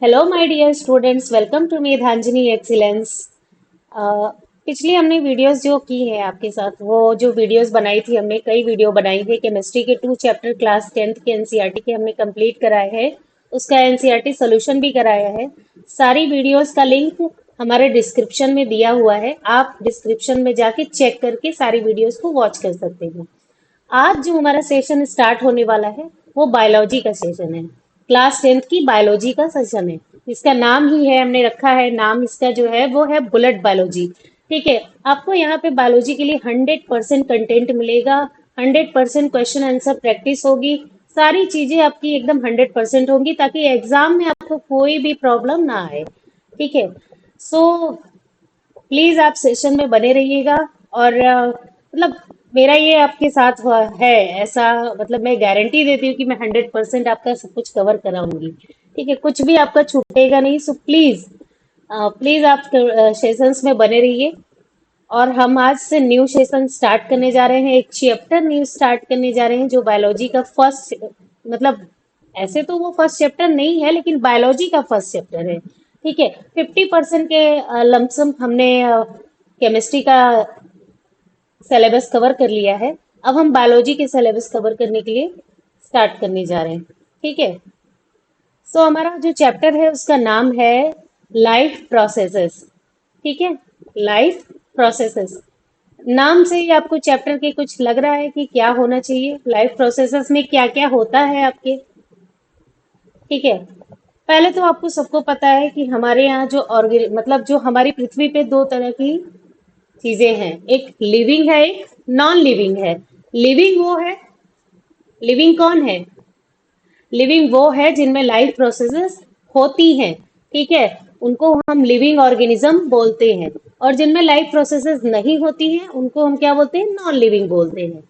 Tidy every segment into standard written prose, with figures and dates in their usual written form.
Hello my dear students, welcome to Medhanjani excellence. पिछली हमने videos जो की है आपके साथ, वो जो वीडियोस बनाई थी, हमने कई वीडियो बनाई थी। केमिस्ट्री के 2 चैप्टर क्लास 10th के एनसीईआरटी के हमने कंप्लीट कराए हैं। उसका एनसीईआरटी सोल्यूशन भी कराया है। सारी वीडियोस का लिंक हमारे डिस्क्रिप्शन में दिया हुआ है। आप डिस्क्रिप्शन में जाके चेक करके सारी वीडियोस को वॉच कर सकते हैं। आज जो हमारा सेशन स्टार्ट होने वाला है वो बायोलॉजी का सेशन है। क्लास 10th की बायोलॉजी का सेशन है। इसका नाम ही है, हमने रखा है नाम इसका जो है वो है बुलेट बायोलॉजी। ठीक है। आपको यहाँ पे बायोलॉजी के लिए 100% कंटेंट मिलेगा। 100% क्वेश्चन आंसर प्रैक्टिस होगी। सारी चीजें आपकी एकदम 100% होंगी ताकि एग्जाम में आपको कोई भी प्रॉब्लम ना आए। ठीक है। सो प्लीज आप सेशन में बने रहिएगा। और मतलब मेरा ये आपके साथ है ऐसा, मतलब मैं गारंटी देती हूँ कि मैं 100% आपका सब कुछ कवर कराऊंगी। ठीक है, कुछ भी आपका छूटेगा नहीं। सो प्लीज प्लीज आप सेशंस में बने रहिए। और हम आज से न्यू सेशन स्टार्ट करने जा रहे हैं, एक चैप्टर न्यू स्टार्ट करने जा रहे हैं जो बायोलॉजी का फर्स्ट, मतलब ऐसे तो वो फर्स्ट चैप्टर नहीं है लेकिन बायोलॉजी का फर्स्ट चैप्टर है। ठीक है। 50% के लमसम हमने केमिस्ट्री का सिलेबस कवर कर लिया है। अब हम बायोलॉजी के सिलेबस कवर करने के लिए स्टार्ट करने जा रहे हैं। ठीक है। सो हमारा जो चैप्टर है उसका नाम है लाइफ प्रोसेसेस। ठीक है। लाइफ प्रोसेसेस नाम से ही आपको चैप्टर के कुछ लग रहा है कि क्या होना चाहिए, लाइफ प्रोसेसेस में क्या क्या होता है आपके। ठीक है। पहले तो आपको सबको पता है कि हमारे यहाँ जो मतलब जो हमारी पृथ्वी पे दो तरह की चीजें हैं, एक लिविंग है, एक नॉन लिविंग है। लिविंग वो है, लिविंग कौन है? लिविंग वो है जिनमें लाइफ प्रोसेसेस होती हैं। ठीक है। उनको हम लिविंग ऑर्गेनिज्म बोलते हैं। और जिनमें लाइफ प्रोसेसेस नहीं होती हैं उनको हम क्या बोलते हैं? नॉन लिविंग बोलते हैं।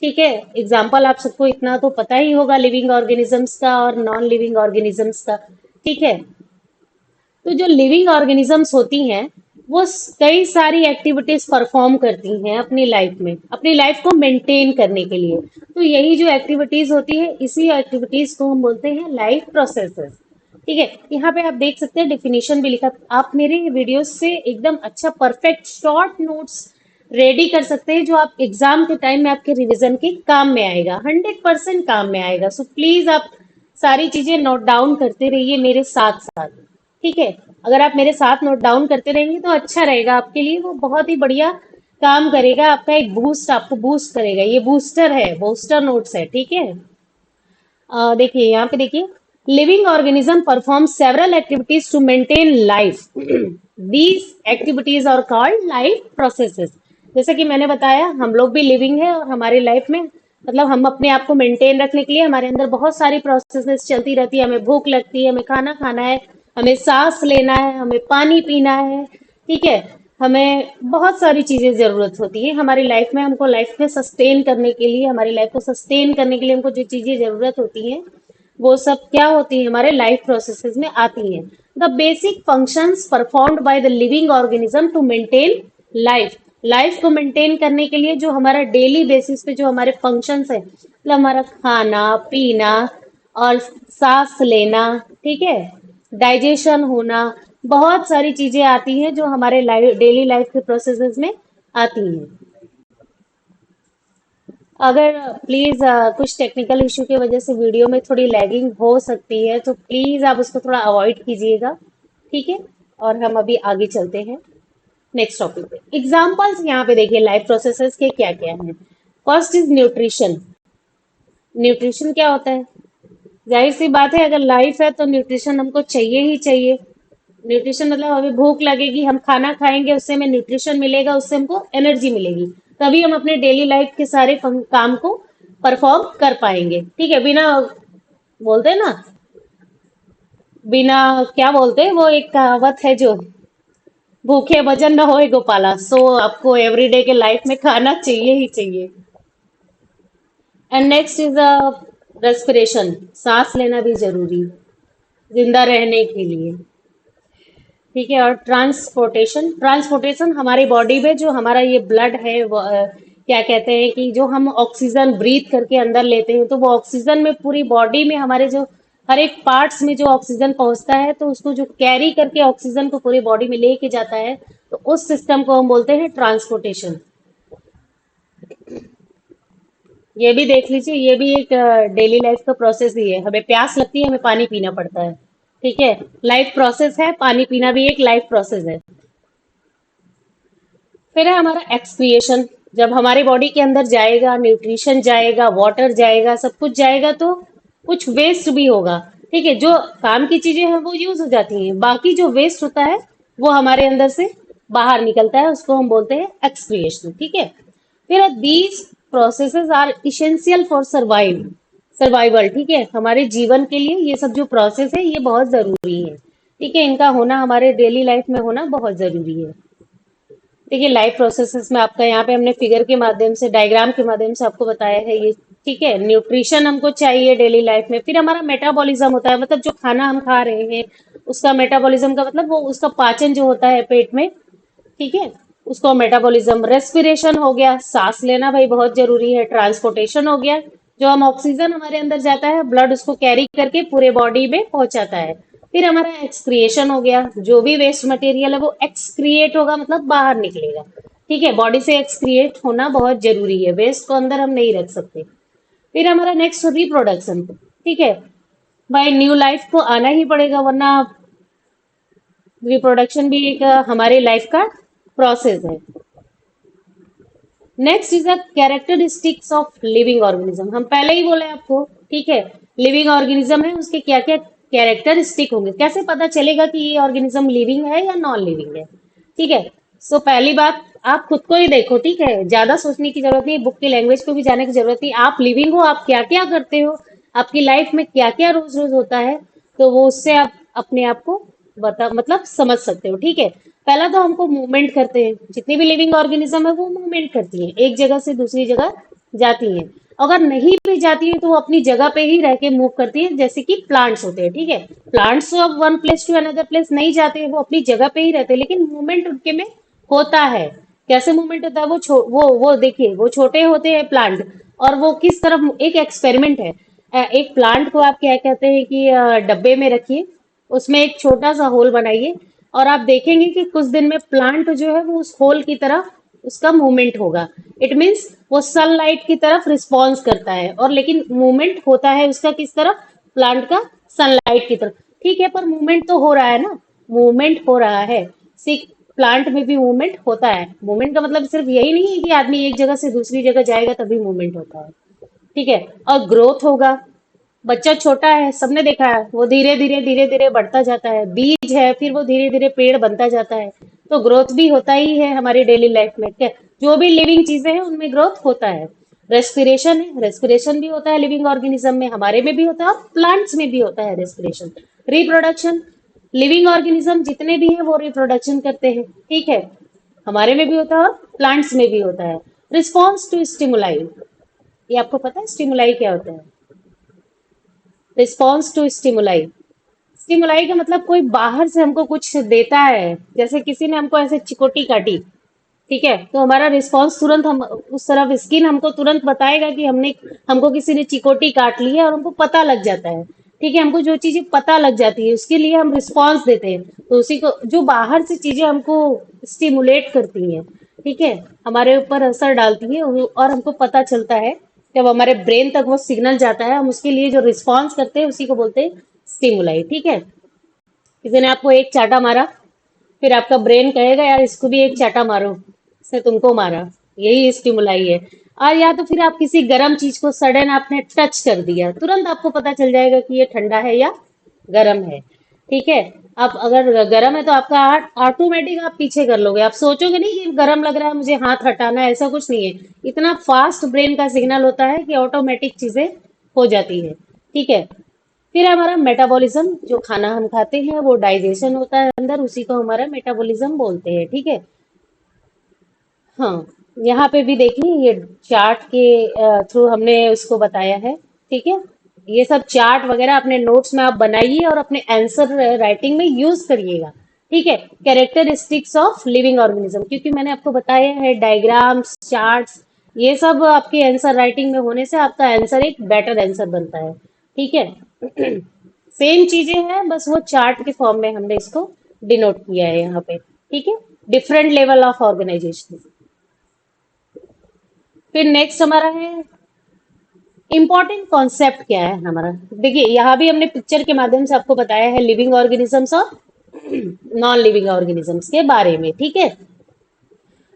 ठीक है। एग्जाम्पल आप सबको इतना तो पता ही होगा लिविंग ऑर्गेनिजम्स का और नॉन लिविंग ऑर्गेनिजम्स का। ठीक है। तो जो लिविंग ऑर्गेनिजम्स होती हैं वो कई सारी एक्टिविटीज परफॉर्म करती हैं अपनी लाइफ में, अपनी लाइफ को मेंटेन करने के लिए। तो यही जो एक्टिविटीज होती है, इसी एक्टिविटीज को हम बोलते हैं लाइफ प्रोसेसेस। ठीक है। यहाँ पे आप देख सकते हैं डिफिनीशन भी लिखा। आप मेरे वीडियो से एकदम अच्छा परफेक्ट शॉर्ट नोट्स रेडी कर सकते हैं जो आप एग्जाम के टाइम में आपके रिवीजन के काम में आएगा, 100% काम में आएगा। सो प्लीज आप सारी चीजें नोट डाउन करते रहिए मेरे साथ साथ। ठीक है। अगर आप मेरे साथ नोट डाउन करते रहेंगे तो अच्छा रहेगा आपके लिए, वो बहुत ही बढ़िया काम करेगा। आपका एक बूस्ट, आपको बूस्ट करेगा। ये बूस्टर है, बूस्टर नोट्स है। ठीक है। देखिए यहाँ पे देखिए, living organism perform several activities to maintain life. These activities are called life processes. जैसे कि मैंने बताया, हम लोग भी लिविंग है और हमारी लाइफ में मतलब हम अपने आप को मेंटेन रखने के लिए हमारे अंदर बहुत सारी प्रोसेसेस चलती रहती है। हमें भूख लगती है, हमें खाना खाना है, हमें सांस लेना है, हमें पानी पीना है। ठीक है। हमें बहुत सारी चीजें जरूरत होती है हमारी लाइफ में। हमको लाइफ में सस्टेन करने के लिए, हमारी लाइफ को सस्टेन करने के लिए हमको जो चीजें जरूरत होती हैं वो सब क्या होती है? हमारे लाइफ प्रोसेसेस में आती हैं। The basic functions performed by the living organism to maintain life. Life को मेंटेन करने के लिए जो हमारा डेली बेसिस पे जो हमारे फंक्शंस है, मतलब हमारा खाना पीना और सांस लेना, ठीक है, डाइजेशन होना, बहुत सारी चीजें आती हैं जो हमारे लाइफ, डेली लाइफ के प्रोसेसेस में आती हैं। अगर प्लीज कुछ टेक्निकल इशू की वजह से वीडियो में थोड़ी लैगिंग हो सकती है तो प्लीज आप उसको थोड़ा अवॉइड कीजिएगा। ठीक है। और हम अभी आगे चलते हैं नेक्स्ट टॉपिक पे। एग्जांपल्स यहाँ पे देखिए लाइफ प्रोसेसेस के क्या क्या हैं। First is nutrition. न्यूट्रिशन क्या होता है? जाहिर सी बात है, अगर लाइफ है तो न्यूट्रिशन हमको चाहिए ही चाहिए। न्यूट्रिशन मतलब हमें भूख लगेगी, हम खाना खाएंगे, उससे हमें न्यूट्रिशन मिलेगा, उससे हमको एनर्जी मिलेगी, तभी हम अपने डेली लाइफ के सारे काम को परफॉर्म कर पाएंगे। ठीक है। बिना, बोलते हैं ना, बिना, क्या बोलते हैं वो एक कहावत है जो, भूखे भजन न होए गोपाला। सो आपको एवरीडे के लाइफ में खाना चाहिए ही चाहिए। And next is a respiration. सांस लेना भी जरूरी, जिंदा रहने के लिए। ठीक है। और ट्रांसपोर्टेशन। ट्रांसपोर्टेशन हमारी बॉडी में जो हमारा ये ब्लड है वो, क्या कहते हैं कि जो हम ऑक्सीजन ब्रीथ करके अंदर लेते हैं तो वो ऑक्सीजन में पूरी बॉडी में हमारे जो हर एक पार्ट्स में जो ऑक्सीजन पहुंचता है तो उसको जो कैरी करके ऑक्सीजन को पूरी बॉडी में लेके जाता है, तो उस सिस्टम को हम बोलते हैं ट्रांसपोर्टेशन। ये भी देख लीजिए, ये भी एक डेली लाइफ का प्रोसेस ही है। हमें प्यास लगती है, हमें पानी पीना पड़ता है। ठीक है, लाइफ प्रोसेस है, पानी पीना भी एक लाइफ प्रोसेस है। फिर है हमारा एक्सक्रिएशन। जब हमारी बॉडी के अंदर जाएगा, न्यूट्रिशन जाएगा, वाटर जाएगा, सब कुछ जाएगा, तो कुछ वेस्ट भी होगा। ठीक है, जो काम की चीजें हैं वो यूज हो जाती हैं, बाकी जो वेस्ट होता है वो हमारे अंदर से बाहर निकलता है, उसको हम बोलते हैं एक्सक्रिएशन। ठीक है, फिर these processes are essential for survival. ठीक है, हमारे जीवन के लिए ये सब जो प्रोसेस है ये बहुत जरूरी है। ठीक है, इनका होना हमारे डेली लाइफ में होना बहुत जरूरी है। देखिए, लाइफ प्रोसेसेस में आपका यहाँ पे हमने फिगर के माध्यम से, डायग्राम के माध्यम से आपको बताया है ये। ठीक है, न्यूट्रिशन हमको चाहिए डेली लाइफ में। फिर हमारा मेटाबॉलिज्म होता है, मतलब जो खाना हम खा रहे हैं उसका मेटाबॉलिज्म का मतलब वो उसका पाचन जो होता है पेट में। ठीक है, उसको मेटाबॉलिज्म। रेस्पिरेशन हो गया, सांस लेना भाई बहुत जरूरी है। ट्रांसपोर्टेशन हो गया, जो हम ऑक्सीजन हमारे अंदर जाता है, ब्लड उसको कैरी करके पूरे बॉडी में पहुंचाता है। फिर हमारा एक्सक्रिएशन हो गया, जो भी वेस्ट मटेरियल है वो एक्सक्रिएट होगा, मतलब बाहर निकलेगा। ठीक है, बॉडी से एक्सक्रिएट होना बहुत जरूरी है, वेस्ट को अंदर हम नहीं रख सकते। फिर हमारा नेक्स्ट रिप्रोडक्शन। ठीक है, भाई न्यू लाइफ को आना ही पड़ेगा, वरना रिप्रोडक्शन भी एक हमारे लाइफ का प्रोसेस है। Next is the characteristics of living organism. हम पहले ही बोले आपको। ठीक है, लिविंग ऑर्गेनिज्म है, उसके क्या क्या कैरेक्टरिस्टिक होंगे, कैसे पता चलेगा कि ये ऑर्गेनिज्म लिविंग है या नॉन लिविंग है। ठीक है, सो पहली बात, आप खुद को ही देखो। ठीक है, ज्यादा सोचने की जरूरत नहीं, बुक की लैंग्वेज को भी जाने की जरूरत नहीं। आप लिविंग हो, आप क्या क्या करते हो, आपकी लाइफ में क्या क्या रोज रोज होता है, तो वो उससे आप अपने आप को बता मतलब समझ सकते हो। ठीक है, पहला तो हमको मूवमेंट करते हैं, जितनी भी लिविंग ऑर्गेनिज्म है वो मूवमेंट करती है, एक जगह से दूसरी जगह जाती हैं। अगर नहीं भी जाती है तो वो अपनी जगह पे ही रह के मूव करती है, जैसे कि प्लांट्स होते हैं। ठीक है, प्लांट्स तो अब one place to another place नहीं जाते हैं, वो अपनी जगह पे ही रहते हैं, लेकिन मूवमेंट उनके में होता है। कैसे मूवमेंट होता है, वो देखिए, वो छोटे होते हैं प्लांट, और वो किस तरफ, एक एक्सपेरिमेंट है। एक प्लांट को आप क्या कहते हैं कि डब्बे में रखिए, उसमें एक छोटा सा होल बनाइए, और आप देखेंगे कि कुछ दिन में प्लांट जो है वो उस होल की तरफ उसका मूवमेंट होगा। इट मीन्स वो सनलाइट की तरफ रिस्पॉन्स करता है, और लेकिन मूवमेंट होता है उसका किस तरफ, प्लांट का सनलाइट की तरफ। ठीक है, पर मूवमेंट तो हो रहा है ना, मूवमेंट हो रहा है। सी, प्लांट में भी मूवमेंट होता है। मूवमेंट का मतलब सिर्फ यही नहीं है कि आदमी एक जगह से दूसरी जगह जाएगा तभी मूवमेंट होता है। ठीक है, और ग्रोथ होगा। बच्चा छोटा है, सबने देखा है, वो धीरे धीरे धीरे धीरे बढ़ता जाता है, बीज है, फिर वो धीरे धीरे पेड़ बनता जाता है। तो ग्रोथ भी होता ही है हमारी डेली लाइफ में। क्या, जो भी लिविंग चीजें हैं उनमें ग्रोथ होता है। रेस्पिरेशन है, रेस्पिरेशन भी होता है लिविंग ऑर्गेनिज्म में, हमारे में भी होता है और प्लांट्स में भी होता है रेस्पिरेशन। रिप्रोडक्शन, लिविंग ऑर्गेनिज्म जितने भी हैं वो रिप्रोडक्शन करते हैं। ठीक है, हमारे में भी होता है और प्लांट्स में भी होता है। रिस्पॉन्स टू स्टिमुलाई, ये आपको पता है स्टिमुलाई क्या होता है? रिस्पॉन्स टू स्टिमुलाई, स्टिमुलाई का मतलब कोई बाहर से हमको कुछ देता है, जैसे किसी ने हमको ऐसे चिकोटी काटी। ठीक है, तो हमारा रिस्पॉन्स तुरंत, हम उस तरफ स्किन हमको तुरंत बताएगा कि हमने, हमको किसी ने चिकोटी काट ली है, और हमको पता लग जाता है। ठीक है, हमको जो चीजें पता लग जाती है उसके लिए हम रिस्पॉन्स देते हैं। तो उसी को, जो बाहर से चीजें हमको स्टिमुलेट करती हैं, ठीक है, हमारे ऊपर असर डालती है, और हमको पता चलता है, जब हमारे ब्रेन तक वो सिग्नल जाता है, हम उसके लिए जो रिस्पॉन्स करते हैं उसी को बोलते हैं स्टिमुलाई। ठीक है, किसी ने आपको एक चाटा मारा, फिर आपका ब्रेन कहेगा यार इसको भी एक चाटा मारो, इसने तुमको मारा, यही स्टिमुलाई है। और या तो फिर आप किसी गर्म चीज को सडन आपने टच कर दिया, तुरंत आपको पता चल जाएगा कि ये ठंडा है या गर्म है। ठीक है, आप अगर गर्म है तो आपका ऑटोमेटिक आप पीछे कर लोगे, आप सोचोगे नहीं कि गर्म लग रहा है मुझे हाथ हटाना है, ऐसा कुछ नहीं है। इतना फास्ट ब्रेन का सिग्नल होता है कि ऑटोमेटिक चीजें हो जाती है। ठीक है, फिर हमारा मेटाबॉलिज्म, जो खाना हम खाते हैं वो डाइजेशन होता है अंदर, उसी को हमारा मेटाबॉलिज्म बोलते हैं। ठीक है, हाँ, यहाँ पे भी देखिए, ये चार्ट के थ्रू हमने उसको बताया है। ठीक है, ये सब चार्ट वगैरह अपने नोट्स में आप बनाइए और अपने आंसर राइटिंग में यूज करिएगा। ठीक है, कैरेक्टरिस्टिक्स ऑफ लिविंग ऑर्गेनिज्म, क्योंकि मैंने आपको बताया है डायग्राम्स, चार्ट्स, ये सब आपके आंसर राइटिंग में होने से आपका आंसर एक बेटर आंसर बनता है। ठीक है, सेम चीजें हैं, बस वो चार्ट के फॉर्म में हमने इसको डिनोट किया है यहाँ पे, ठीक है। Different level of organisation. फिर नेक्स्ट हमारा है इम्पोर्टेंट कॉन्सेप्ट क्या है हमारा। देखिए यहाँ भी हमने पिक्चर के माध्यम से आपको बताया है लिविंग ऑर्गेनिजम्स और नॉन लिविंग ऑर्गेनिजम्स के बारे में, ठीक है।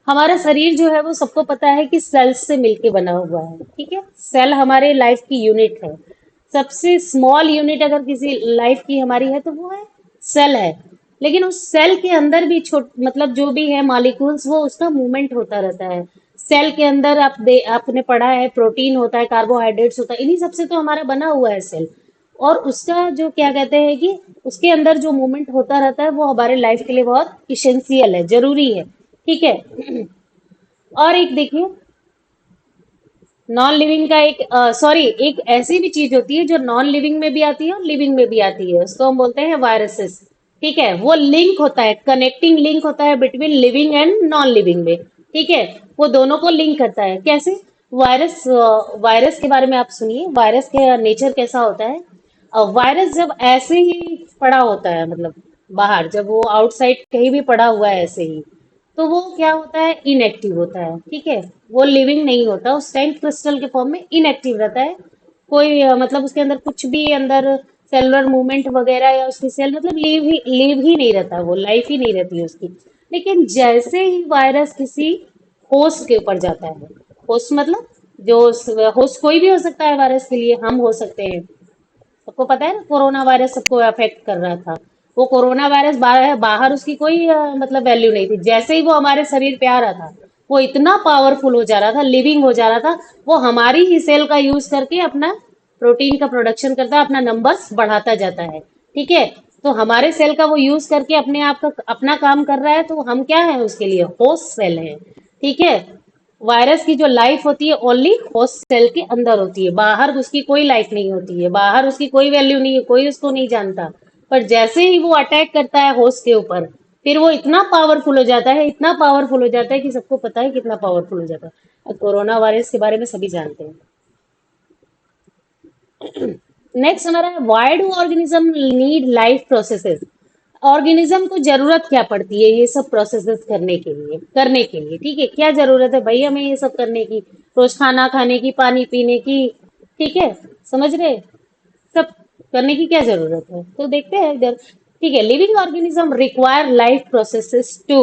हमारा शरीर जो है वो सबको पता है कि सेल्स से मिलके बना हुआ है, ठीक है। सेल हमारे लाइफ की यूनिट है। सबसे स्मॉल यूनिट अगर किसी लाइफ की हमारी है तो वो है सेल है। लेकिन उस सेल के अंदर भी छोट मतलब जो भी है मॉलिक्यूल्स वो उसका मूवमेंट होता रहता है। सेल के अंदर आपने पढ़ा है प्रोटीन होता है, कार्बोहाइड्रेट्स होता है, इन्हीं सबसे तो हमारा बना हुआ है सेल। और उसका जो क्या कहते हैं कि उसके अंदर जो मूवमेंट होता रहता है वो हमारे लाइफ के लिए बहुत इसेंशियल है, जरूरी है, ठीक है। और एक देखिए नॉन लिविंग का एक सॉरी एक ऐसी भी चीज होती है जो नॉन लिविंग में भी आती है और लिविंग में भी आती है, उसको हम बोलते हैं वायरसेस, ठीक है। वो लिंक होता है, कनेक्टिंग लिंक होता है between living and non living में, ठीक है। वो दोनों को लिंक करता है कैसे। वायरस के बारे में आप सुनिए, वायरस का नेचर कैसा होता है। वायरस जब ऐसे ही पड़ा होता है, मतलब बाहर जब वो आउटसाइड कहीं भी पड़ा हुआ है ऐसे ही, तो वो क्या होता है, इनएक्टिव होता है, ठीक है। वो लिविंग नहीं होता उस टाइम, क्रिस्टल के फॉर्म में इनएक्टिव रहता है। कोई मतलब उसके अंदर कुछ भी अंदर सेलुलर मूवमेंट वगैरह या उसकी सेल मतलब लीव ही नहीं रहता, वो लाइफ ही नहीं रहती है उसकी। लेकिन जैसे ही वायरस किसी होस्ट के ऊपर जाता है, होस्ट मतलब जो होस्ट कोई भी हो सकता है वायरस के लिए, हम हो सकते हैं। सबको पता है ना कोरोना वायरस सबको अफेक्ट कर रहा था। वो कोरोना वायरस बाहर उसकी कोई मतलब वैल्यू नहीं थी, जैसे ही वो हमारे शरीर पे आ रहा था वो इतना पावरफुल हो जा रहा था, लिविंग हो जा रहा था। वो हमारी ही सेल का यूज करके अपना प्रोटीन का प्रोडक्शन करता है, अपना नंबर्स बढ़ाता जाता है, ठीक है। तो हमारे सेल का वो यूज करके अपने आप का अपना काम कर रहा है, तो हम क्या है उसके लिए, होस्ट सेल है, ठीक है। वायरस की जो लाइफ होती है ओनली होस्ट सेल के अंदर होती है, बाहर उसकी कोई लाइफ नहीं होती है, बाहर उसकी कोई वैल्यू नहीं है, कोई उसको नहीं जानता। पर जैसे ही वो अटैक करता है होस्ट के ऊपर, फिर वो इतना पावरफुल हो जाता है, इतना पावरफुल हो जाता है कि सबको पता है कितना पावरफुल हो जाता है। अब कोरोना वायरस के बारे में सभी जानते हैं। नेक्स्ट हमारा है why do organism need life processes. Organism को जरूरत क्या पड़ती है ये सब प्रोसेसेस करने के लिए, ठीक है। क्या जरूरत है भाई हमें ये सब करने की, रोज खाना खाने की, पानी पीने की, ठीक है, समझ रहे, सब करने की क्या जरूरत है, तो देखते हैं इधर, ठीक है। Living organism require life processes to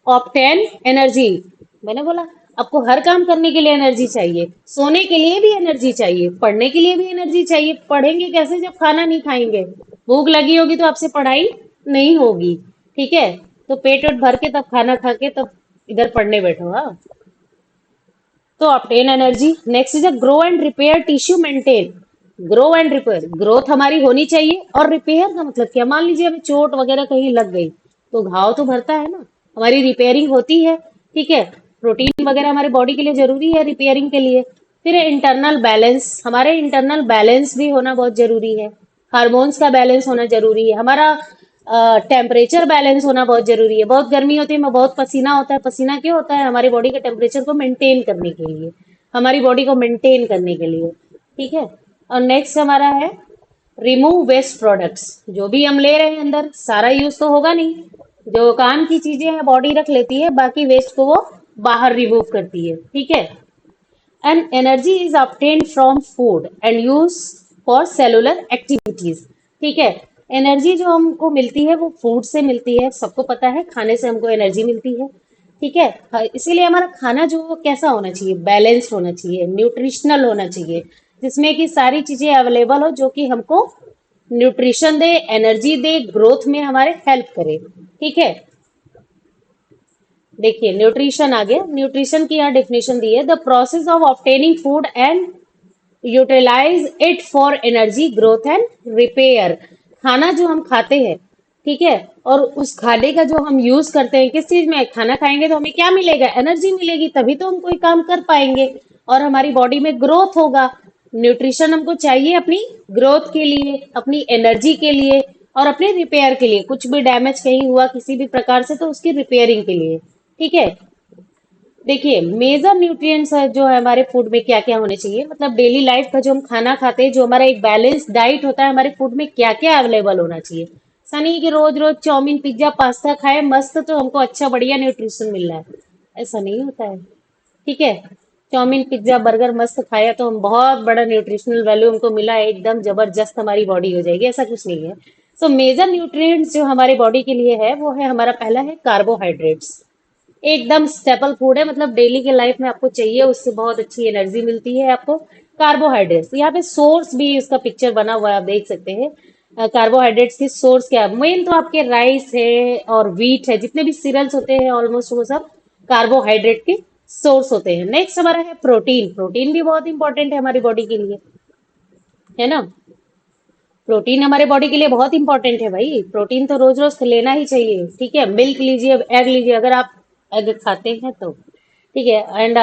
obtain energy. मैंने बोला आपको हर काम करने के लिए एनर्जी चाहिए, सोने के लिए भी एनर्जी चाहिए, पढ़ने के लिए भी एनर्जी चाहिए। पढ़ेंगे कैसे जब खाना नहीं खाएंगे, भूख लगी होगी तो आपसे पढ़ाई नहीं होगी, ठीक है। तो पेट वेट भर के तब खाना खा के तब इधर पढ़ने बैठो, हाँ। तो obtain energy. Next is a grow and repair tissue maintain. Grow and repair, growth हमारी होनी चाहिए, और रिपेयर का मतलब क्या, मान लीजिए हमें चोट वगैरह कहीं लग गई तो घाव तो भरता है ना, हमारी रिपेयरिंग होती है, ठीक है। प्रोटीन वगैरह हमारे बॉडी के लिए जरूरी है रिपेयरिंग के लिए। फिर इंटरनल बैलेंस, हमारे इंटरनल बैलेंस भी होना बहुत जरूरी है। हार्मोन्स का बैलेंस होना जरूरी है, हमारा टेम्परेचर बैलेंस होना बहुत जरूरी है। बहुत गर्मी होती है, बहुत पसीना होता है, पसीना क्यों होता है, हमारी बॉडी के टेम्परेचर को मेंटेन करने के लिए, हमारी बॉडी को मेंटेन करने के लिए, ठीक है। और नेक्स्ट हमारा है रिमूव वेस्ट प्रोडक्ट्स। जो भी हम ले रहे हैं अंदर सारा यूज तो होगा नहीं, जो काम की चीजें हैं बॉडी रख लेती है, बाकी वेस्ट को वो बाहर रिमूव करती है, ठीक है। And energy is obtained from food and use for cellular activities, ठीक है। एनर्जी जो हमको मिलती है वो फूड से मिलती है, सबको पता है खाने से हमको एनर्जी मिलती है, ठीक है। इसीलिए हमारा खाना जो वो कैसा होना चाहिए, बैलेंस्ड होना चाहिए, न्यूट्रिशनल होना चाहिए, जिसमें कि सारी चीजें अवेलेबल हो जो कि हमको न्यूट्रिशन दे, एनर्जी दे, ग्रोथ में हमारे हेल्प करे, ठीक है। देखिए न्यूट्रिशन आ गया, न्यूट्रिशन की यहाँ डेफिनेशन दी है, the process of obtaining food and utilise it for energy growth and repair. खाना जो हम खाते हैं, ठीक है, और उस खाने का जो हम यूज करते हैं किस चीज में, खाना खाएंगे तो हमें क्या मिलेगा, एनर्जी मिलेगी, तभी तो हम कोई काम कर पाएंगे और हमारी बॉडी में ग्रोथ होगा। न्यूट्रिशन हमको चाहिए अपनी ग्रोथ के लिए, अपनी एनर्जी के लिए, और अपने रिपेयर के लिए, कुछ भी डैमेज कहीं हुआ किसी भी प्रकार से तो उसकी रिपेयरिंग के लिए, ठीक है। देखिए, मेजर न्यूट्रिएंट्स जो है हमारे फूड में क्या क्या होने चाहिए, मतलब डेली लाइफ का जो हम खाना खाते हैं, जो हमारा एक बैलेंस डाइट होता है, हमारे फूड में क्या क्या अवेलेबल होना चाहिए। ऐसा नहीं कि रोज रोज चाउमीन पिज्जा पास्ता खाए मस्त तो हमको अच्छा बढ़िया न्यूट्रिशन मिल रहा है, ऐसा नहीं होता है। ठीक है, चाउमीन पिज्जा बर्गर मस्त खाया तो हम बहुत बड़ा न्यूट्रिशनल वैल्यू हमको मिला है, एकदम जबरदस्त हमारी बॉडी हो जाएगी, ऐसा कुछ नहीं है। सो मेजर न्यूट्रिएंट्स जो हमारे बॉडी के लिए है वो है, हमारा पहला है कार्बोहाइड्रेट्स। एकदम स्टेपल फूड है, मतलब डेली के लाइफ में आपको चाहिए, उससे बहुत अच्छी एनर्जी मिलती है आपको। कार्बोहाइड्रेट्स यहाँ पे सोर्स भी इसका पिक्चर बना हुआ है, आप देख सकते हैं। कार्बोहाइड्रेट्स की सोर्स क्या है, मेन तो आपके राइस है और व्हीट है, जितने भी सीरियल्स होते हैं ऑलमोस्ट वो सब कार्बोहाइड्रेट के सोर्स होते हैं। नेक्स्ट हमारा है प्रोटीन। प्रोटीन भी बहुत इंपॉर्टेंट है हमारी बॉडी के लिए, है ना। प्रोटीन हमारे बॉडी के लिए बहुत इंपॉर्टेंट है भाई, प्रोटीन तो रोज रोज लेना ही चाहिए। ठीक है, मिल्क लीजिए, एग लीजिए, अगर आप एग खाते हैं तो ठीक है। एंड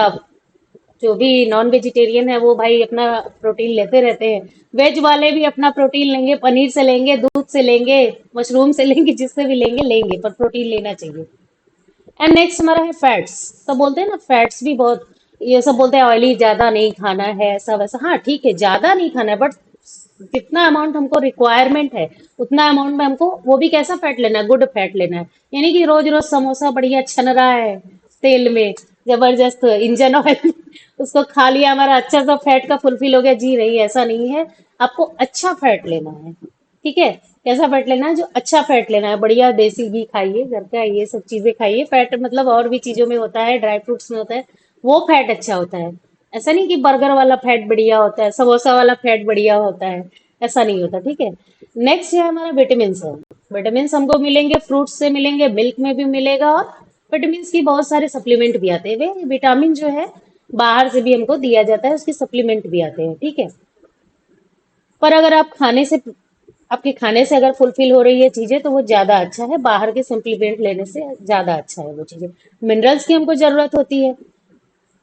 जो भी नॉन वेजिटेरियन है वो भाई अपना प्रोटीन लेते रहते हैं। वेज वाले भी अपना प्रोटीन लेंगे, पनीर से लेंगे, दूध से लेंगे, मशरूम से लेंगे, जिससे भी लेंगे लेंगे, पर प्रोटीन लेना चाहिए। एंड नेक्स्ट हमारा है फैट्स। तो बोलते हैं ना फैट्स भी बहुत, ये सब बोलते हैं ऑयली ज्यादा नहीं खाना है, ऐसा वैसा। हाँ ठीक है, ज्यादा नहीं खाना है, बट जितना अमाउंट हमको रिक्वायरमेंट है उतना अमाउंट में हमको वो भी कैसा फैट लेना है, गुड फैट लेना है। यानी कि रोज रोज समोसा बढ़िया छन रहा है तेल में, जबरदस्त इंजन ऑयल उसको खा लिया, हमारा अच्छा सा फैट का फुलफिल हो गया, जी नहीं, ऐसा नहीं है। आपको अच्छा फैट लेना है। ठीक है, कैसा फैट लेना है, जो अच्छा फैट लेना है, बढ़िया देसी घी खाइए घर का, ये सब चीजें खाइए। फैट मतलब और भी चीजों में होता है, ड्राई फ्रूट्स में होता है, वो फैट अच्छा होता है। ऐसा नहीं कि बर्गर वाला फैट बढ़िया होता है, समोसा वाला फैट बढ़िया होता है, ऐसा नहीं होता। ठीक है, नेक्स्ट है हमारा विटामिन है। विटामिन हमको मिलेंगे फ्रूट्स से मिलेंगे, मिल्क में भी मिलेगा, और विटामिन की बहुत सारे सप्लीमेंट भी आते हैं। वे विटामिन जो है बाहर से भी हमको दिया जाता है, उसके सप्लीमेंट भी आते हैं। ठीक है, पर अगर आप खाने से, आपके खाने से अगर फुलफिल हो रही है चीजें तो वो ज्यादा अच्छा है, बाहर के सप्लीमेंट लेने से ज्यादा अच्छा है वो चीजें। मिनरल्स की हमको जरूरत होती है,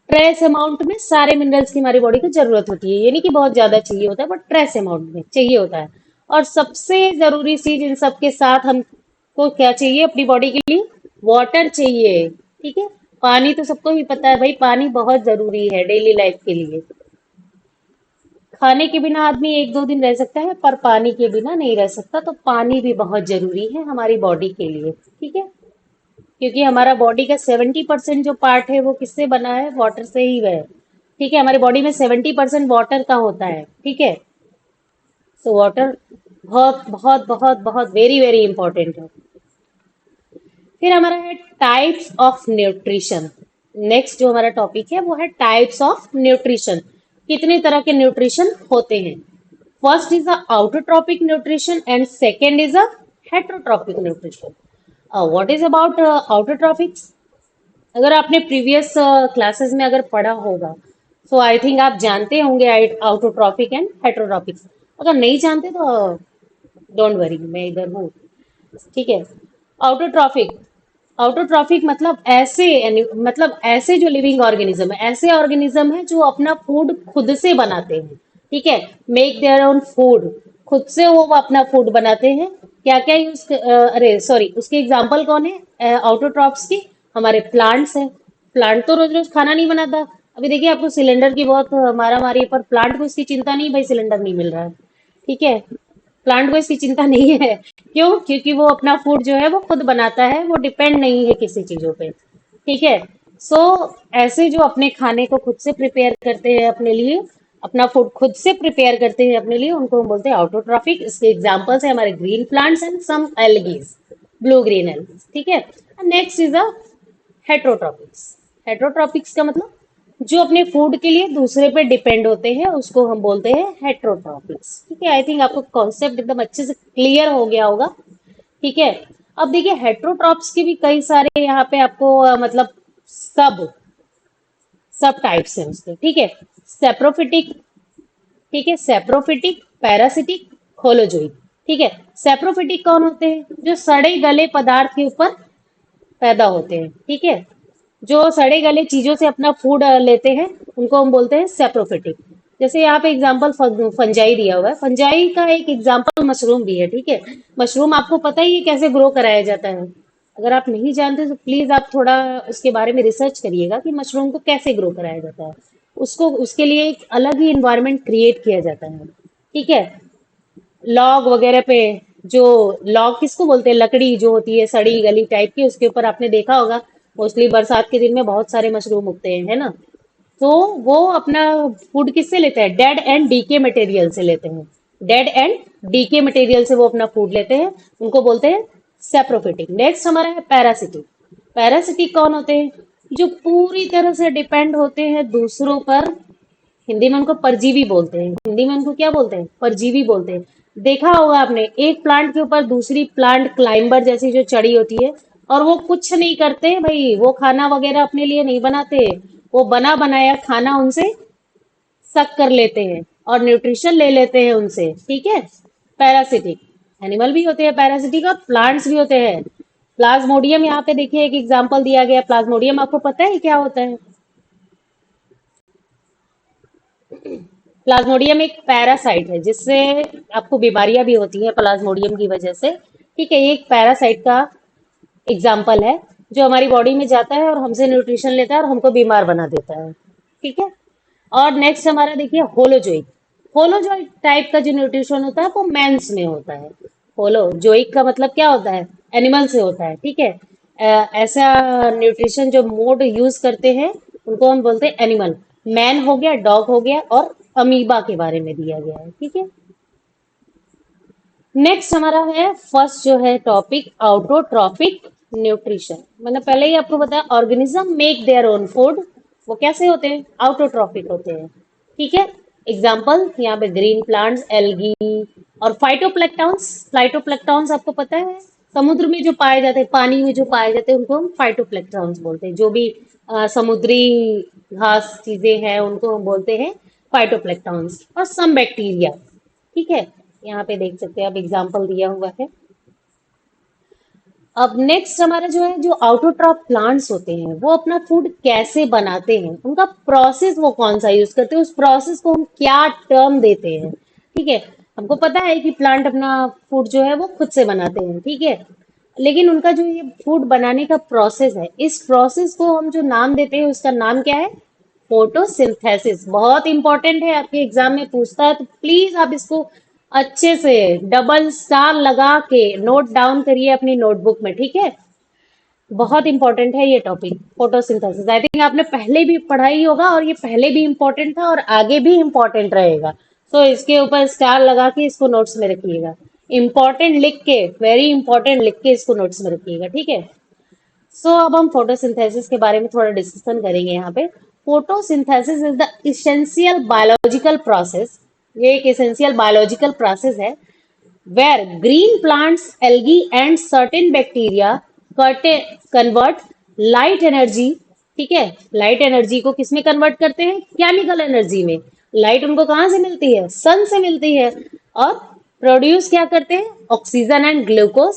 ट्रेस अमाउंट में सारे मिनरल्स की हमारी बॉडी को जरूरत होती है, ये नहीं कि बहुत ज्यादा चाहिए होता है, बट ट्रेस अमाउंट में चाहिए होता है। और सबसे जरूरी चीज इन सब के साथ हमको क्या चाहिए अपनी बॉडी के लिए, वाटर चाहिए। ठीक है, पानी तो सबको ही पता है भाई, पानी बहुत जरूरी है डेली लाइफ के लिए। खाने के बिना आदमी एक दो दिन रह सकता है, पर पानी के बिना नहीं रह सकता, तो पानी भी बहुत जरूरी है हमारी बॉडी के लिए। ठीक है, क्योंकि हमारा बॉडी का 70% जो पार्ट है वो किससे बना है, वाटर से ही है। ठीक है, हमारी बॉडी में 70% वाटर का होता है। ठीक है, तो वाटर बहुत बहुत बहुत बहुत वेरी वेरी इंपॉर्टेंट है। फिर हमारा है टाइप्स ऑफ न्यूट्रिशन। नेक्स्ट जो हमारा टॉपिक है वो है टाइप्स ऑफ न्यूट्रिशन। कितने तरह के न्यूट्रिशन होते हैं। First is a autotrophic nutrition and second is a heterotrophic nutrition. What is about autotrophics, अगर आपने प्रीवियस क्लासेस में अगर पढ़ा होगा तो आई थिंक आप जानते होंगे आउटोट्रॉपिक एंड हेट्रोट्रॉपिक्स। अगर नहीं जानते तो डोंट वरी, मैं इधर हूँ। ठीक है, ऑटोट्रॉफिक, ऑटोट्रॉफिक मतलब ऐसे मतलब ऐसे जो लिविंग ऑर्गेनिज्म है, ऐसे ऑर्गेनिज्म है जो अपना फूड खुद से बनाते हैं। ठीक है, मेक देयर ओन फूड, खुद से वो अपना फूड बनाते हैं। क्या क्या यूज, अरे सॉरी, उसके एग्जाम्पल कौन है ऑटोट्रॉफ्स की, हमारे प्लांट्स हैं। प्लांट तो रोज रोज खाना नहीं बनाता। अभी देखिए आपको सिलेंडर की बहुत मारा मारी है, पर प्लांट को इसकी चिंता नहीं, भाई सिलेंडर नहीं मिल रहा है। ठीक है, प्लांट को इसकी चिंता नहीं है। क्यों, क्योंकि वो अपना फूड जो है वो खुद बनाता है, वो डिपेंड नहीं है किसी चीजों पे। ठीक है, सो ऐसे जो अपने खाने को खुद से प्रिपेयर करते हैं अपने लिए, अपना फूड खुद से प्रिपेयर करते हैं अपने लिए, उनको हम बोलते हैं ऑटोट्रॉफिक। इसके एग्जांपल्स है हमारे green plants and some algae, blue green algae. ठीक है, नेक्स्ट इज अ हेट्रोट्रॉपिक्स। हेट्रोट्रॉपिक्स का मतलब जो अपने फूड के लिए दूसरे पे डिपेंड होते हैं, उसको हम बोलते हैं हेट्रोट्रॉपिक्स। ठीक है, आई थिंक आपको कॉन्सेप्ट एकदम अच्छे से क्लियर हो गया होगा। ठीक है, अब देखिए हेट्रोट्रॉप्स के भी कई सारे यहाँ पे आपको मतलब सब सब टाइप्स हैं उसके। ठीक है, सेप्रोफिटिक, ठीक है, सेप्रोफिटिक, पैरासिटिक, होलोजोइक। ठीक है, सेप्रोफिटिक कौन होते हैं, जो सड़े गले पदार्थ के ऊपर पैदा होते हैं। ठीक है, जो सड़े गले चीजों से अपना फूड लेते हैं, उनको हम बोलते हैं सेप्रोफिटिक। जैसे यहाँ पे एग्जांपल फंजाई दिया हुआ है, फंजाई का एक एग्जांपल मशरूम भी है। ठीक है, मशरूम आपको पता ही है कैसे ग्रो कराया जाता है। अगर आप नहीं जानते तो प्लीज आप थोड़ा उसके बारे में रिसर्च करिएगा कि मशरूम को कैसे ग्रो कराया जाता है। उसको उसके लिए एक अलग ही इन्वायरमेंट क्रिएट किया जाता है। ठीक है। लॉग वगैरह पे, जो लॉग किसको बोलते हैं, लकड़ी जो होती है सड़ी गली टाइप की, उसके ऊपर आपने देखा होगा मोस्टली बरसात के दिन में बहुत सारे मशरूम उगते हैं, है ना। तो वो अपना फूड किससे लेते हैं, डेड एंड डीके मटेरियल से लेते हैं। डेड एंड डीके मटेरियल से वो अपना फूड लेते हैं, उनको बोलते हैं सेप्रोफिटिक। नेक्स्ट हमारा है पैरासिटिक। पैरासिटिक कौन होते हैं, जो पूरी तरह से डिपेंड होते हैं दूसरों पर। हिंदी में उनको परजीवी बोलते हैं, हिंदी में उनको क्या बोलते हैं, परजीवी बोलते हैं। देखा होगा आपने, एक प्लांट के ऊपर दूसरी प्लांट क्लाइंबर जैसी जो चढ़ी होती है, और वो कुछ नहीं करते भाई, वो खाना वगैरह अपने लिए नहीं बनाते, वो बना बनाया खाना उनसे सक कर लेते हैं और न्यूट्रिशन ले लेते हैं उनसे। ठीक है। पैरासिटिक एनिमल भी होते हैं, पैरासिटिक, और प्लांट्स भी होते हैं। प्लाज्मोडियम यहाँ पे देखिए एक एग्जांपल दिया गया। प्लाज्मोडियम आपको पता है क्या होता है। प्लाज्मोडियम एक पैरासाइट है जिससे आपको बीमारियां भी होती हैं प्लाज्मोडियम की वजह से। ठीक है। ये एक पैरासाइट का एग्जाम्पल है जो हमारी बॉडी में जाता है और हमसे न्यूट्रिशन लेता है और हमको बीमार बना देता है। ठीक है। और नेक्स्ट हमारा देखिए होलोजोइक। होलोजोइक टाइप का जो न्यूट्रिशन होता है वो मैंस में होता है। होलोजोइक का मतलब क्या होता है, एनिमल से होता है। ठीक है। ऐसा न्यूट्रिशन जो मोड यूज करते हैं उनको हम बोलते हैं एनिमल। मैन हो गया, डॉग हो गया, और अमीबा के बारे में दिया गया है। ठीक है। नेक्स्ट हमारा है फर्स्ट जो है टॉपिक, ऑटोट्रॉफिक न्यूट्रिशन। मैंने पहले ही आपको बताया organism make their own food. वो कैसे होते हैं, ऑटोट्रॉफिक होते हैं। ठीक है। एग्जाम्पल यहाँ पे ग्रीन प्लांट्स, एल्गी, और फाइटोप्लैंक्टन्स। फाइटोप्लैंक्टन्स आपको पता है, समुद्र में जो पाए जाते हैं, पानी में जो पाए जाते हैं, उनको हम फाइटोप्लैंक्टन्स बोलते हैं। जो भी समुद्री घास चीजें हैं उनको हम बोलते हैं फाइटोप्लैंक्टन्स। और सम बैक्टीरिया। ठीक है। यहाँ पे देख सकते हैं आप एग्जाम्पल दिया हुआ है। अब नेक्स्ट हमारा जो है, जो आउटोट्रॉप प्लांट्स होते हैं वो अपना फूड कैसे बनाते हैं, उनका प्रोसेस वो कौन सा यूज करते हैं, उस प्रोसेस को हम क्या टर्म देते हैं। ठीक है। हमको पता है कि प्लांट अपना फूड जो है वो खुद से बनाते हैं। ठीक है। लेकिन उनका जो ये फूड बनाने का प्रोसेस है, इस प्रोसेस को हम जो नाम देते हैं उसका नाम क्या है, फोटोसिंथेसिस। बहुत इंपॉर्टेंट है, आपके एग्जाम में पूछता है, तो प्लीज आप इसको अच्छे से डबल स्टार लगा के नोट डाउन करिए अपनी नोटबुक में। ठीक है। बहुत इंपॉर्टेंट है ये टॉपिक, फोटोसिंथेसिस। आई थिंक आपने पहले भी पढ़ा ही होगा, और ये पहले भी इंपॉर्टेंट था और आगे भी इंपॉर्टेंट रहेगा। तो इसके ऊपर स्टार लगा के इसको नोट्स में रखिएगा। इंपॉर्टेंट लिख के, वेरी इंपॉर्टेंट लिख के इसको नोट्स में रखिएगा। ठीक है। अब हम फोटोसिंथेसिस के बारे में थोड़ा डिस्कशन करेंगे यहाँ पे। Photosynthesis is the essential biological process. ये एक इसेंशियल बायोलॉजिकल प्रोसेस है where green plants, algae and certain bacteria convert light energy। ठीक है। लाइट एनर्जी को किसमें कन्वर्ट करते हैं, केमिकल एनर्जी में। लाइट उनको कहाँ से मिलती है, सन से मिलती है। और प्रोड्यूस क्या करते हैं, oxygen and glucose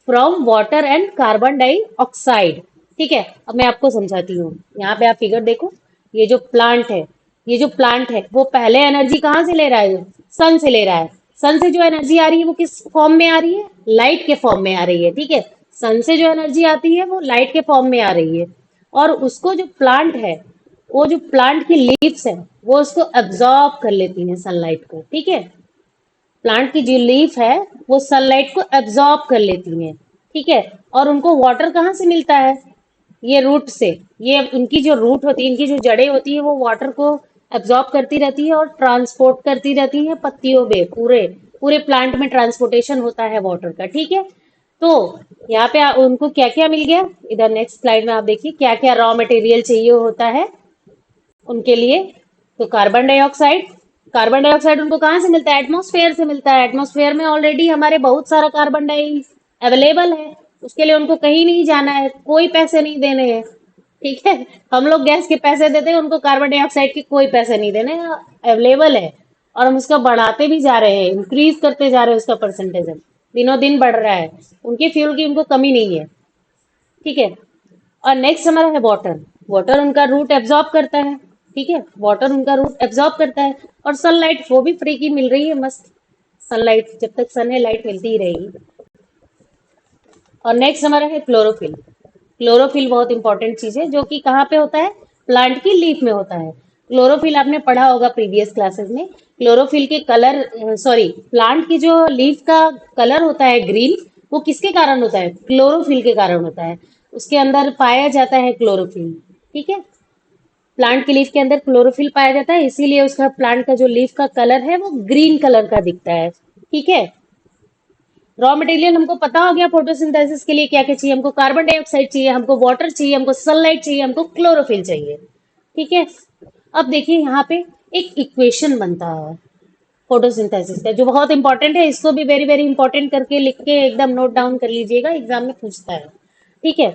from water and carbon dioxide. ठीक है। अब मैं आपको समझाती हूँ। यहाँ पे आप फिगर देखो, ये जो प्लांट है, ये जो प्लांट है वो पहले एनर्जी कहाँ से ले रहा है, सन से ले रहा है। सन से जो एनर्जी आ रही है वो किस फॉर्म में आ रही है, लाइट के फॉर्म में आ रही है। ठीक है। सन से जो एनर्जी आती है वो लाइट के फॉर्म में आ रही है, और उसको जो प्लांट है, वो जो प्लांट की लीव्स है वो उसको एब्जॉर्ब कर लेती है सनलाइट को। ठीक है। प्लांट की जो लीफ है वो सनलाइट को एब्जॉर्ब कर लेती है। ठीक है। और उनको वाटर कहाँ से मिलता है, ये रूट से। ये इनकी जो रूट होती है, इनकी जो जड़ें होती है, वो वाटर को एब्जॉर्ब करती रहती है और ट्रांसपोर्ट करती रहती है पत्तियों में। पूरे पूरे प्लांट में ट्रांसपोर्टेशन होता है वाटर का। ठीक है। तो यहाँ पे उनको क्या क्या मिल गया, इधर नेक्स्ट स्लाइड में आप देखिए क्या क्या रॉ मटेरियल चाहिए होता है उनके लिए। तो कार्बन डाइऑक्साइड, कार्बन डाइऑक्साइड उनको कहाँ से मिलता है, एटमॉस्फेयर से मिलता है। एटमॉस्फेयर में ऑलरेडी हमारे बहुत सारा कार्बन डाई अवेलेबल है, उसके लिए उनको कहीं नहीं जाना है, कोई पैसे नहीं देने हैं। ठीक है। हम लोग गैस के पैसे देते हैं, उनको कार्बन डाइऑक्साइड के कोई पैसे नहीं देने, अवेलेबल है। और हम उसका बढ़ाते भी जा रहे हैं, इंक्रीज करते जा रहे हैं, उसका परसेंटेज दिनों दिन बढ़ रहा है। उनके फ्यूल की उनको कमी नहीं है। ठीक है। और नेक्स्ट हमारा है वाटर। वाटर उनका रूट एब्जॉर्ब करता है। ठीक है। वाटर उनका रूट एब्जॉर्ब करता है। और सनलाइट वो भी फ्री की मिल रही है, मस्त। सनलाइट, जब तक सन है लाइट मिलती ही रहेगी। और नेक्स्ट हमारा है क्लोरोफिल। क्लोरोफिल बहुत इंपॉर्टेंट चीज है, जो कि कहाँ पे होता है? प्लांट की लीफ में होता है। क्लोरोफिल आपने पढ़ा होगा प्रीवियस क्लासेस में। क्लोरोफिल के कलर, सॉरी, प्लांट की जो लीफ का कलर होता है ग्रीन, वो किसके कारण होता है? क्लोरोफिल के कारण होता है। उसके अंदर पाया जाता है क्लोरोफिल। ठीक है, प्लांट की लीफ के अंदर क्लोरोफिल पाया जाता है, इसीलिए उसका प्लांट का जो लीफ का कलर है वो ग्रीन कलर का दिखता है। ठीक है, रॉ मटेरियल हमको पता हो गया फोटोसिंथेसिस के लिए क्या क्या चाहिए। हमको कार्बन डाइऑक्साइड चाहिए, हमको वाटर चाहिए, हमको सनलाइट चाहिए, हमको क्लोरोफिल चाहिए। ठीक है, अब देखिए यहाँ पे एक इक्वेशन बनता है फोटोसिंथेसिस का, जो बहुत इंपॉर्टेंट है। इसको भी वेरी वेरी इंपॉर्टेंट करके लिख के एकदम नोट डाउन कर लीजिएगा, एग्जाम में पूछता है। ठीक है,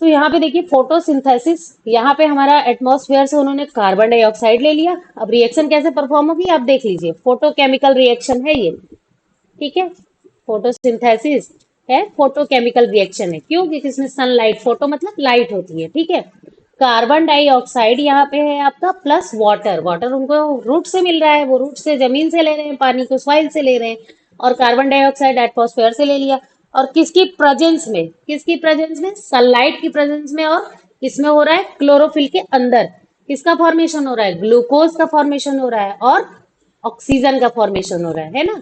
तो यहाँ पे देखिए फोटोसिंथेसिस, यहाँ पे हमारा एटमॉस्फेयर से उन्होंने कार्बन डाइऑक्साइड ले लिया। अब रिएक्शन कैसे परफॉर्म होगी आप देख लीजिए, फोटोकेमिकल रिएक्शन है ये। ठीक है, फोटोसिंथेसिस है, फोटोकेमिकल रिएक्शन है। क्यों? क्योंकि इसमें सनलाइट, फोटो मतलब लाइट होती है। ठीक है, कार्बन डाइऑक्साइड यहाँ पे है आपका प्लस वाटर। वाटर उनको रूट से मिल रहा है, वो रूट से जमीन से ले रहे हैं, पानी को सॉइल से ले रहे हैं, और कार्बन डाइऑक्साइड एटमॉस्फेयर से ले लिया। और किसकी प्रेजेंस में? किसकी प्रेजेंस में? सनलाइट की प्रेजेंस में। और किसमें हो रहा है? क्लोरोफिल के अंदर। किसका फॉर्मेशन हो रहा है? ग्लूकोज का फॉर्मेशन हो रहा है और ऑक्सीजन का फॉर्मेशन हो रहा है ना?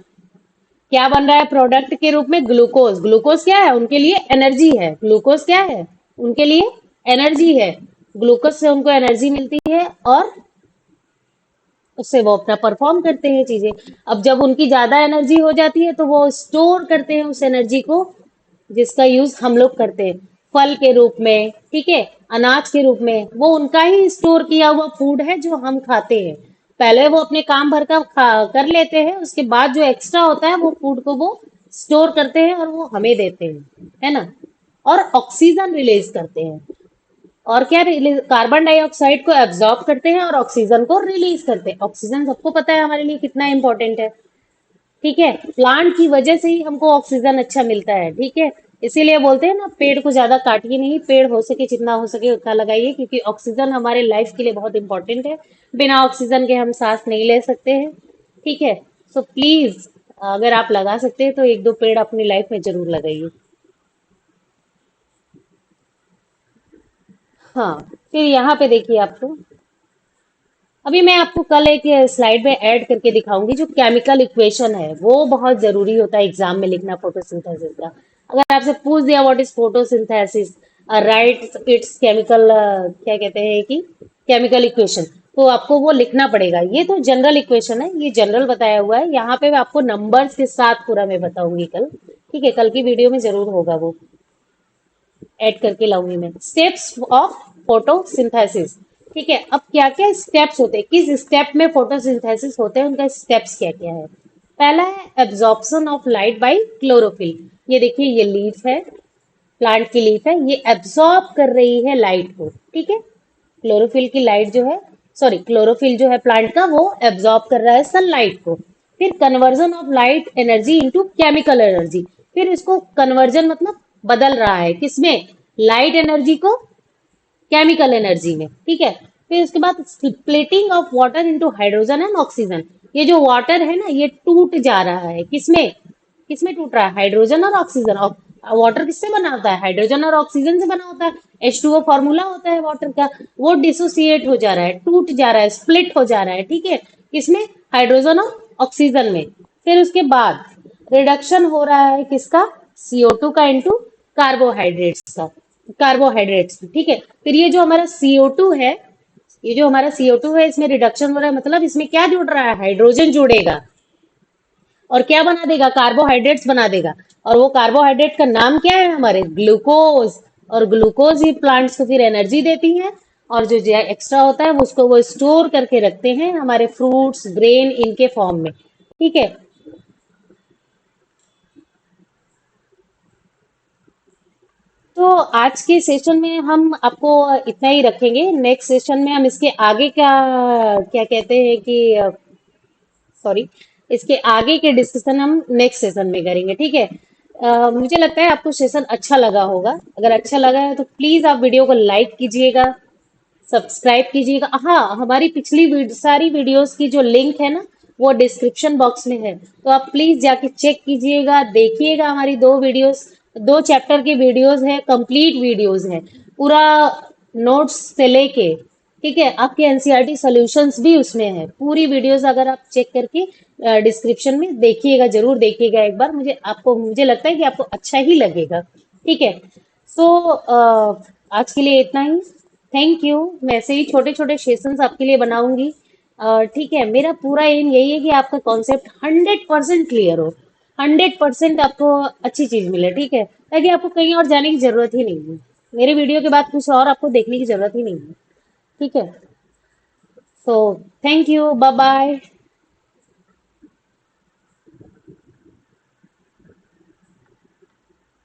क्या बन रहा है प्रोडक्ट के रूप में? ग्लूकोज। ग्लूकोज क्या है? उनके लिए एनर्जी है। ग्लूकोज क्या है? उनके लिए एनर्जी है। ग्लूकोज से उनको एनर्जी मिलती है और उससे वो अपना परफॉर्म करते हैं चीजें। अब जब उनकी ज्यादा एनर्जी हो जाती है तो वो स्टोर करते हैं उस एनर्जी को, जिसका यूज हम लोग करते हैं फल के रूप में। ठीक है, अनाज के रूप में। वो उनका ही स्टोर किया हुआ फूड है जो हम खाते हैं। पहले वो अपने काम भर का कर लेते हैं, उसके बाद जो एक्स्ट्रा होता है वो फूड को वो स्टोर करते हैं और वो हमें देते हैं, है ना? और ऑक्सीजन रिलीज करते हैं। और क्या रिलीज? कार्बन डाइऑक्साइड को एब्जॉर्ब करते हैं और ऑक्सीजन को रिलीज करते हैं। ऑक्सीजन सबको पता है हमारे लिए कितना इंपॉर्टेंट है। ठीक है, प्लांट की वजह से ही हमको ऑक्सीजन अच्छा मिलता है। ठीक है, इसीलिए बोलते हैं ना, पेड़ को ज्यादा काटिए नहीं, पेड़ हो सके जितना हो सके उतना लगाइए, क्योंकि ऑक्सीजन हमारे लाइफ के लिए बहुत इंपॉर्टेंट है। बिना ऑक्सीजन के हम सांस नहीं ले सकते हैं। ठीक है, सो प्लीज, अगर आप लगा सकते हैं तो एक दो पेड़ अपनी लाइफ में जरूर लगाइए। हाँ, फिर यहाँ पे देखिए आपको, अभी मैं आपको कल एक स्लाइड में ऐड करके दिखाऊंगी, जो केमिकल इक्वेशन है वो बहुत जरूरी होता है एग्जाम में लिखना फोटोसिंथेसिस का। अगर आपसे पूछ दिया what is photosynthesis, right it's chemical, क्या कहते हैं कि केमिकल इक्वेशन, तो आपको वो लिखना पड़ेगा। ये तो जनरल इक्वेशन है, ये जनरल बताया हुआ है। यहाँ पे मैं आपको नंबर्स के साथ पूरा मैं बताऊंगी कल। ठीक है, कल की वीडियो में जरूर होगा वो, ऐड करके लाऊंगी मैं। Steps of photosynthesis. ठीक है, अब क्या क्या स्टेप्स होते हैं, किस स्टेप में फोटोसिंथेसिस होते हैं, उनका स्टेप्स क्या क्या है? पहला है absorption of light by chlorophyll. ये देखिए, ये लीफ है, प्लांट की लीफ है, ये एब्जॉर्ब कर रही है लाइट को। ठीक है, क्लोरोफिल की लाइट जो है, सॉरी, क्लोरोफिल जो है प्लांट का, वो एब्जॉर्ब कर रहा है सनलाइट को। फिर conversion of light energy into chemical energy. फिर इसको कन्वर्जन मतलब बदल रहा है किसमें? लाइट एनर्जी को केमिकल एनर्जी में। ठीक है, फिर उसके बाद splitting of water into hydrogen and oxygen. ये जो वाटर है ना, ये टूट जा रहा है किसमें? किसमें टूट रहा है? हाइड्रोजन और ऑक्सीजन। और वाटर किससे बना होता है? हाइड्रोजन और ऑक्सीजन से बना होता है। H2O फॉर्मूला होता है वाटर का। वो डिसोसिएट हो जा रहा है, टूट जा रहा है, स्प्लिट हो जा रहा है। ठीक है, किसमें? हाइड्रोजन और ऑक्सीजन में। फिर उसके बाद रिडक्शन हो रहा है किसका? CO2 का इंटू कार्बोहाइड्रेट्स का, कार्बोहाइड्रेट्स। ठीक है, फिर ये जो हमारा CO2 है, ये जो हमारा CO2 है, इसमें रिडक्शन हो रहा है, मतलब इसमें क्या जुड़ रहा है? हाइड्रोजन जुड़ेगा और क्या बना देगा? कार्बोहाइड्रेट्स बना देगा। और वो कार्बोहाइड्रेट का नाम क्या है? हमारे ग्लूकोज। और ग्लूकोज ही प्लांट्स को फिर एनर्जी देती है, और जो एक्स्ट्रा होता है वो उसको वो स्टोर करके रखते हैं हमारे फ्रूट्स, ग्रेन, इनके फॉर्म में। ठीक है, तो आज के सेशन में हम आपको इतना ही रखेंगे। नेक्स्ट सेशन में हम इसके आगे का, क्या कहते हैं कि, सॉरी, इसके आगे के डिस्कशन हम नेक्स्ट सेशन में करेंगे। ठीक है, मुझे लगता है आपको सेशन अच्छा लगा होगा। अगर अच्छा लगा है तो प्लीज आप वीडियो को लाइक कीजिएगा, सब्सक्राइब कीजिएगा। हाँ, हमारी पिछली सारी वीडियोस की जो लिंक है ना, वो डिस्क्रिप्शन बॉक्स में है, तो आप प्लीज जाके चेक कीजिएगा, देखिएगा हमारी 2 वीडियोस। 2 चैप्टर के वीडियोस है, कंप्लीट वीडियोस है, पूरा नोट्स से लेके, ठीक है, आपके एनसीईआरटी सॉल्यूशंस भी उसमें है। पूरी वीडियोस अगर आप चेक करके डिस्क्रिप्शन में देखिएगा, जरूर देखिएगा एक बार, मुझे लगता है कि आपको अच्छा ही लगेगा, ठीक है। सो आज के लिए इतना ही। Thank you. मैं ऐसे ही छोटे छोटे सेशंस आपके लिए बनाऊंगी। ठीक है, मेरा पूरा एम यही है कि आपका कॉन्सेप्ट 100% क्लियर हो, 100% आपको अच्छी चीज मिले, ठीक है, ताकि आपको कहीं और जाने की जरूरत ही नहीं है। मेरे वीडियो के बाद कुछ और आपको देखने की जरूरत ही नहीं है, ठीक है। So thank you, bye bye.